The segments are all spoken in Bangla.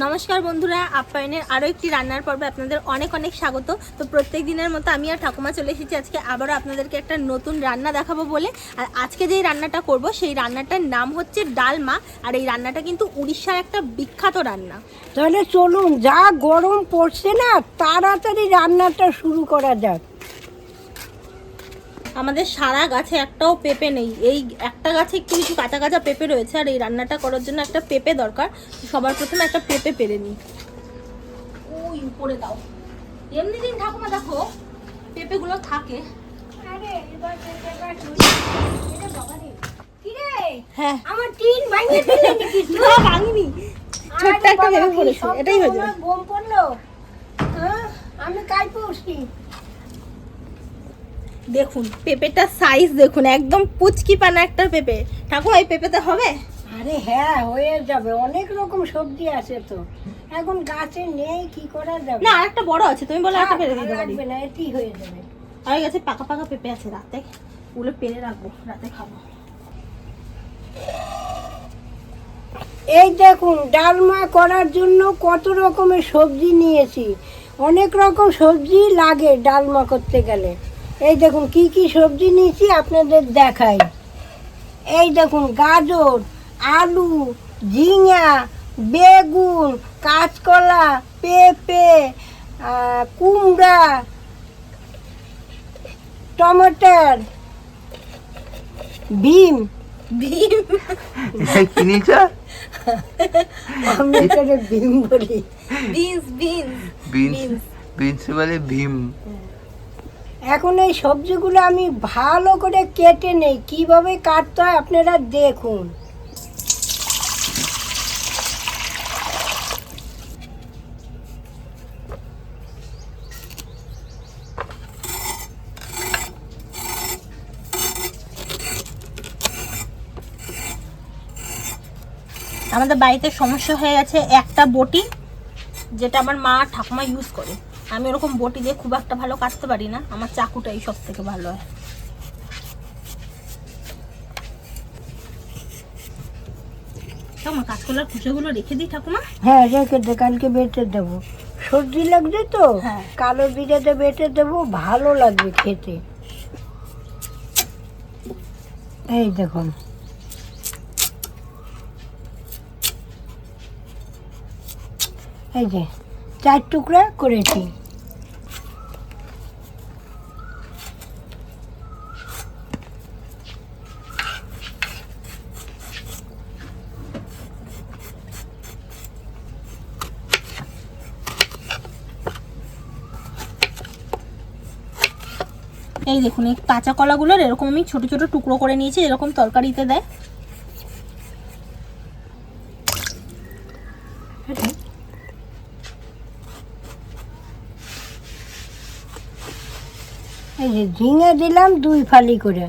নমস্কার বন্ধুরা, আপ্যায়নের আরও একটি রান্নার পর্বে আপনাদের অনেক অনেক স্বাগত। তো প্রত্যেক দিনের মতো আমি আর ঠাকুমা চলে এসেছি আজকে আবারও আপনাদেরকে একটা নতুন রান্না দেখাবো বলে। আর আজকে যেই রান্নাটা করব সেই রান্নাটার নাম হচ্ছে ডালমা। আর এই রান্নাটা কিন্তু উড়িষ্যার একটা বিখ্যাত রান্না। তাহলে চলুন, যা গরম পড়ছে না, তাড়াতাড়ি রান্নাটা শুরু করা যাক। আমাদের সারা গাছে একটাও পেঁপে নেই, এই একটা গাছে একটু কিছু কাঁচা কাঁচা পেঁপে রয়েছে। আর এই রান্নাটা করার জন্য একটা পেঁপে দরকার। সবার প্রথমে একটা পেঁপে পেরে নিই। ওই উপরে দাও, এমনি দিন ঠাকুমা দেখো পেঁপেগুলো থাকে। হ্যাঁ, আমার টিন ভাঙিয়ে দিলে নাকি? না ভাঙিনি, ছোট্ট একটা পেঁপে পড়েছে, এটাই হয়ে যাবে। বোম পড়লো, আমি কাই পড়ছি। দেখুন পেঁপেটার সাইজ দেখুন, একদম পুচকি পানা একটা পেঁপে। ঠাকুমা এই পেঁপেতে হবে? আরে হ্যাঁ, হয়ে যাবে। অনেক রকম সবজি আছে তো, এখন গাছে নেই, কি করা যাবে। না, আরেকটা বড় আছে, তুমি বলো একটা পেরে দিতে পারি। লাগবে না, এটি হয়ে যাবে। আর গাছে পাকা পাকা পেঁপে আছে, রাতে ওগুলো পেরে রাখবো, রাতে খাবো। এই দেখুন, ডালমা করার জন্য কত রকমের সবজি নিয়েছি। অনেক রকম সবজি লাগে ডালমা করতে গেলে। এই দেখুন কি কি সবজি নিয়েছি আপনাদের দেখাই। এই দেখুন, গাজর, আলু, ঝিঙা, বেগুন, কাঁচকলা, পেঁপে, কুমড়া, টমেটোর, বিম। ভীম? কিনেছ? আমি এখানে বিম বলি। বিনস বিনস বিনস বিনস বলে ভীম। এখন এই সবজিগুলো আমি ভালো করে কেটে নেই। কিভাবে কাটতে হয় আপনারা দেখুন। আমাদের বাড়িতে সমস্যা হয়ে গেছে একটা বটি, যেটা আমার মা আর ঠাকুমা ইউজ করে। আমি ওরকম বটি দিয়ে খুব একটা ভালো কাটতে পারি না, আমার চাকুটাই সব থেকে ভালো হয়। ঠাকুমা কাঁচকলার কুচোগুলো রেখে দিই ঠাকুমা। হ্যাঁ, রেখে দে, কালকে বেটে দেবো। সবজি লাগবে তো, হ্যাঁ। কালো জিরাতে বেটে দেবো, ভালো লাগবে খেতে। এই দেখুন, এই যে 4 টুকরা করেছি। এই দেখুন, এই কাঁচা কলাগুলোর এরকম আমি ছোট ছোট টুকরো করে নিয়েছি, এরকম তরকারিতে দেয়। এই যে ঝিঙে দিলাম 2 ফালি করে।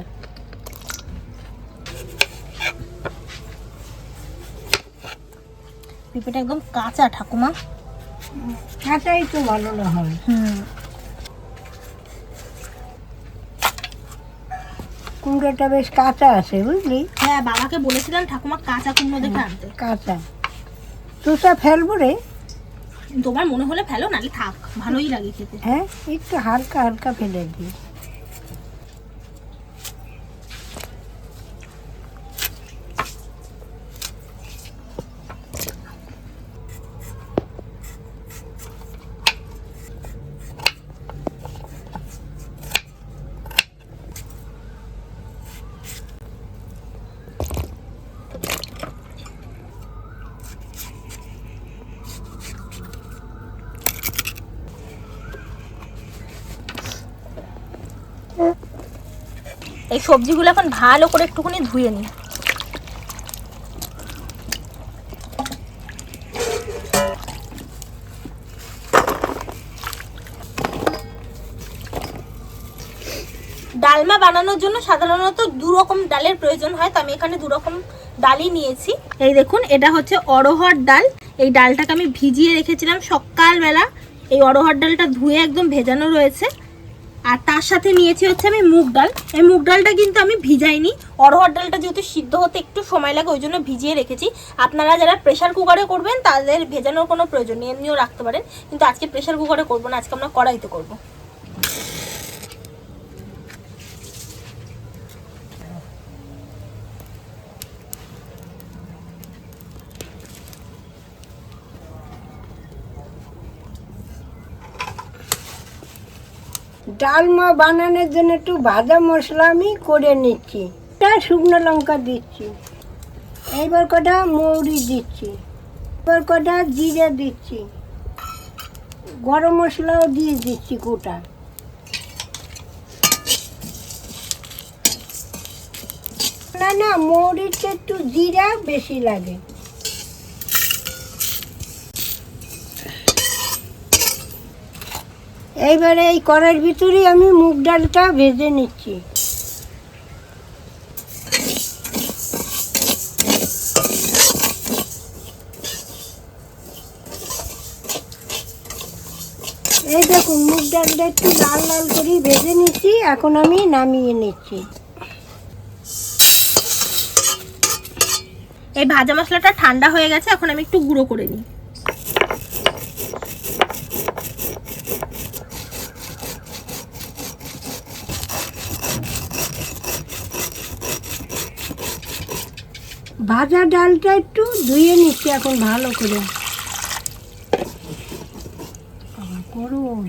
পেঁপেটা একদম কাঁচা ঠাকুমা। কাঁচাই তো ভালো না হয়। কুমড়োটা বেশ কাঁচা আছে, বুঝলি? হ্যাঁ, বাবাকে বলেছিলাম ঠাকুমা কাঁচা কুমড়ো দেখে আনতে। কাঁচা চোষা ফেলবো রে? তোমার মনে হলে ফেলো, নালে থাক, ভালোই লাগে খেতে। হ্যাঁ, একটু হালকা হালকা ফেলে দিই। এই সবজিগুলো এখন ভালো করে একটুখানি ধুয়ে নিই। ডালমা বানানোর জন্য সাধারণত 2 রকম ডালের প্রয়োজন হয়, তো আমি এখানে 2 রকম ডালই নিয়েছি। এই দেখুন, এটা হচ্ছে অড়হর ডাল। এই ডালটাকে আমি ভিজিয়ে রেখেছিলাম সকালবেলা। এই অড়হর ডালটা ধুয়ে একদম ভেজানো রয়েছে। আর তার সাথে নিয়েছি হচ্ছে আমি মুগ ডাল। এই মুগ ডালটা কিন্তু আমি ভিজাইনি, অরহর ডালটা যেহেতু সিদ্ধ হতে একটু সময় লাগে ওই জন্য ভিজিয়ে রেখেছি। আপনারা যারা প্রেশার কুকারে করবেন তাদের ভেজানোর কোনো প্রয়োজন নেই, এমনিও রাখতে পারেন, কিন্তু আজকে প্রেশার কুকারে করবো না, আজকে আমরা কড়াইতে করবো। ডালমা বানানোর জন্য একটু ভাজা মশলা আমি করে নিচ্ছি। একটা শুকনো লঙ্কা দিচ্ছি, এইবার কটা মৌরি দিচ্ছি, এবার কটা জিরে দিচ্ছি, গরম মশলাও দিয়ে দিচ্ছি গোটা। না না, মৌরিতে একটু জিরা বেশি লাগে। এইবারে এই কড়াইয়ের ভিতরেই আমি মুগ ডালটা ভেজে নিচ্ছি। এই দেখুন মুগ ডালটা একটু লাল লাল করে ভেজে নিচ্ছি, এখন আমি নামিয়ে নিচ্ছি। এই ভাজা মশলাটা ঠান্ডা হয়ে গেছে, এখন আমি একটু গুঁড়ো করে নিই। ভাজা ডালটা একটু ধুয়ে নিচ্ছি এখন ভালো করে। করুন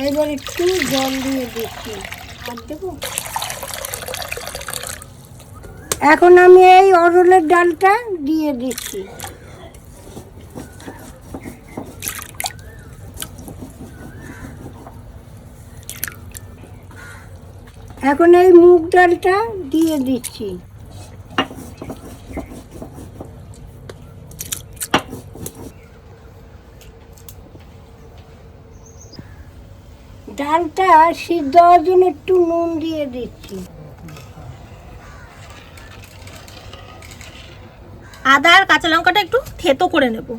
এবার একটু জল দিয়ে দিচ্ছি। আর দেবো, এখন আমি এই অরহরের ডালটা দিয়ে দিচ্ছি। এখন এই মুগ ডালটা দিয়ে দিচ্ছি। ডালটা সিদ্ধ হওয়ার জন্য একটু নুন দিয়ে দিচ্ছি। আদা আর কাঁচা লঙ্কাটা একটু থেতো করে নেব।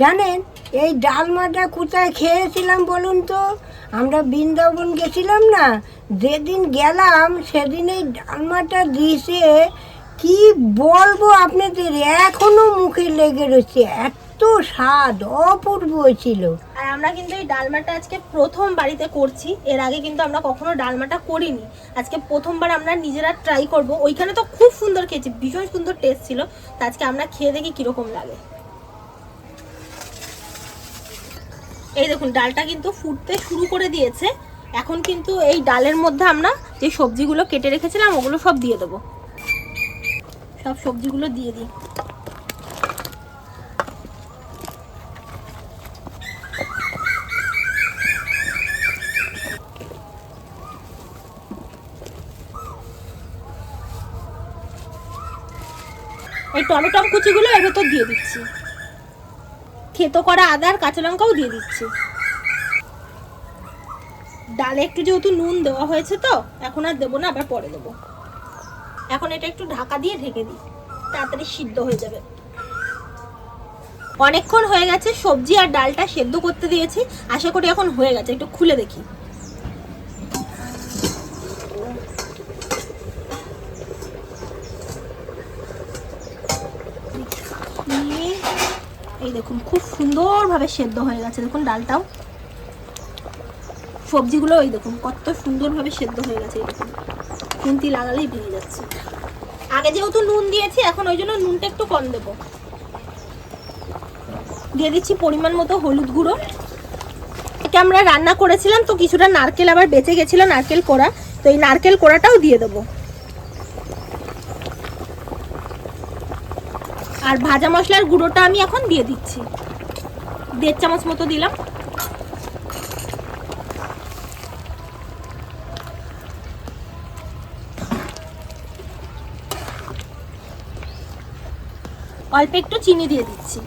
জানেন এই ডালমাটা কোথায় খেয়েছিলাম বলুন তো? আমরা বৃন্দাবন গেছিলাম না, যেদিন গেলাম সেদিন এই ডালমাটা দিয়েছে, কি বলবো আপনাদের, এখনো মুখে লেগে রয়েছে, এত স্বাদ অপূর্ব ছিল। আর আমরা কিন্তু এই ডালমাটা আজকে প্রথম বাড়িতে করছি, এর আগে কিন্তু আমরা কখনো ডালমাটা করিনি, আজকে প্রথমবার আমরা নিজেরা ট্রাই করব। ওইখানে তো খুব সুন্দর খেয়েছি, ভীষণ সুন্দর টেস্ট ছিল, তো আজকে আমরা খেয়ে দেখি কিরকম লাগে। এই দেখুন ডালটা কিন্তু ফুটতে শুরু করে দিয়েছে, এখন কিন্তু এই ডালের মধ্যে আমরা যে সবজিগুলো কেটে রেখেছিলাম ওগুলো সব দিয়ে দেবো। সব সবজিগুলো দিয়ে দিই। এই টমেটো কুচিগুলো এর ভেতর দিয়ে দিচ্ছি, থেতো করা আদা আর কাঁচা লঙ্কাও দিয়ে দিচ্ছি। ডালে একটু যেহেতু নুন দেওয়া হয়েছে তো এখন আর দেবো না, আবার পরে দেবো। এখন এটা একটু ঢাকা দিয়ে ঢেকে দিই, তাড়াতাড়ি সিদ্ধ হয়ে যাবে। অনেকক্ষণ হয়ে গেছে, সবজি আর ডালটা সেদ্ধ করতে দিয়েছি, আশা করি এখন হয়ে গেছে। একটু খুলে দেখি। এই দেখুন খুব সুন্দরভাবে সেদ্ধ হয়ে গেছে, দেখুন ডালটাও, সবজিগুলো ওই দেখুন কত সুন্দরভাবে সেদ্ধ হয়ে গেছে। এই দেখুন খুন্তি লাগালেই ভেঙে যাচ্ছে। আগে যেহেতু নুন দিয়েছি এখন ওই জন্য নুনটা একটু কম দেবো। দিয়ে দিচ্ছি পরিমাণ মতো হলুদ গুঁড়ো। এটা আমরা রান্না করেছিলাম তো কিছুটা নারকেল আবার বেঁচে গেছিল, নারকেল কোড়া, তো এই নারকেল কোড়াটাও দিয়ে দেবো। আর ভাজা মশলার গুঁড়োটা আমি এখন দিয়ে দিচ্ছি, 1.5 চামচ মতো দিলাম। অল্প একটু চিনি দিয়ে দিচ্ছি।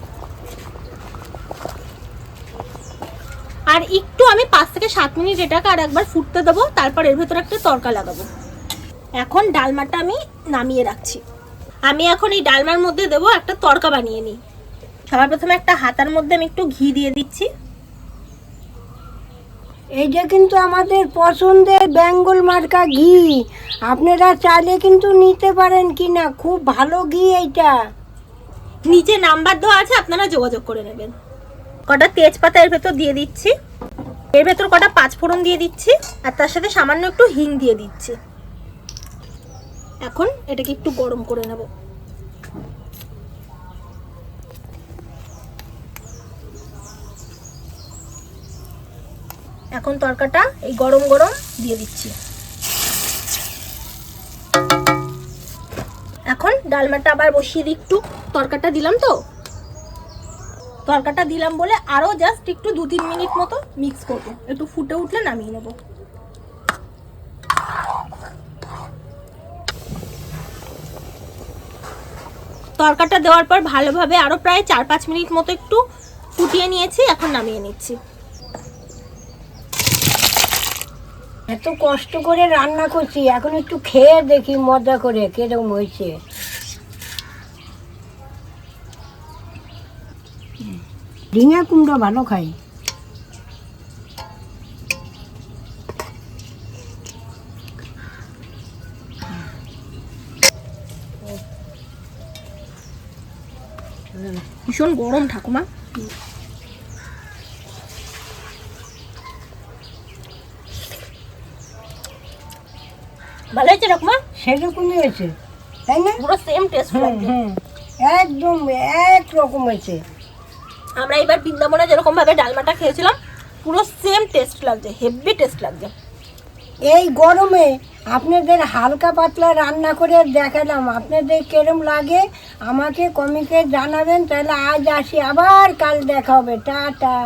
আর একটু আমি 5 থেকে 7 মিনিট এটাকে আর একবার ফুটতে দেবো, তারপর এর ভেতরে একটা তড়কা লাগাবো। এখন ডালমাটা আমি নামিয়ে রাখছি। আমি এখন এই ডালমার মধ্যে দেবো একটা তড়কা বানিয়ে নিই। সবার প্রথমে একটা হাতার মধ্যে আমি একটু ঘি দিয়ে দিচ্ছি। এইটা কিন্তু আমাদের পছন্দের বেঙ্গল মার্কা ঘি, আপনারা চাইলে কিন্তু নিতে পারেন কিনা, খুব ভালো ঘি এইটা। নিচে নাম্বার দেওয়া আছে, আপনারা যোগাযোগ করে নেবেন। কটা তেজপাতা এর ভেতর দিয়ে দিচ্ছি, এর ভেতর কটা 5 ফোড়ন দিয়ে দিচ্ছি, আর তার সাথে সামান্য একটু হিং দিয়ে দিচ্ছি। এখন এটাকে একটু গরম করে নেব। এখন তরকাটা এই গরম গরম দিয়ে দিচ্ছি। এখন ডালমাটা আবার বসিয়ে দিই একটু। তরকাটা দিলাম তো, তরকাটা দিলাম বলে আরো জাস্ট একটু 2-3 মিনিট মতো মিক্স করব। একটু ফুটে উঠলে নামিয়ে নেব। তরকাটা দেওয়ার পর ভালোভাবে আরো প্রায় 4-5 মিনিট মতো একটু ফুটিয়ে নিয়েছি। এখন নামিয়ে নিচ্ছি। এত কষ্ট করে রান্না করছি, এখন একটু খেয়ে দেখি মজা করে কিরকম হয়েছে। ঝিঙে কুমড়ো ভালো খাই। ভীষণ গরম ঠাকুমা। ভালো হয়েছে ঠাকুমা? সেরকমই হয়েছে, তাই না? পুরো সেম টেস্ট লাগছে। একদম এক রকম হয়েছে। আমরা এবার বৃন্দাবনে যেরকম ভাবে ডালমাটা খেয়েছিলাম পুরো সেম টেস্ট লাগছে, হেভি টেস্ট লাগছে। এই গরমে আপনাদের হালকা পাতলা রান্না করে দেখালাম, আপনাদের কেরম লাগে আমাকে কমেন্টে জানাবেন। তাহলে আজ আসি, আবার কাল দেখা হবে। টাটা।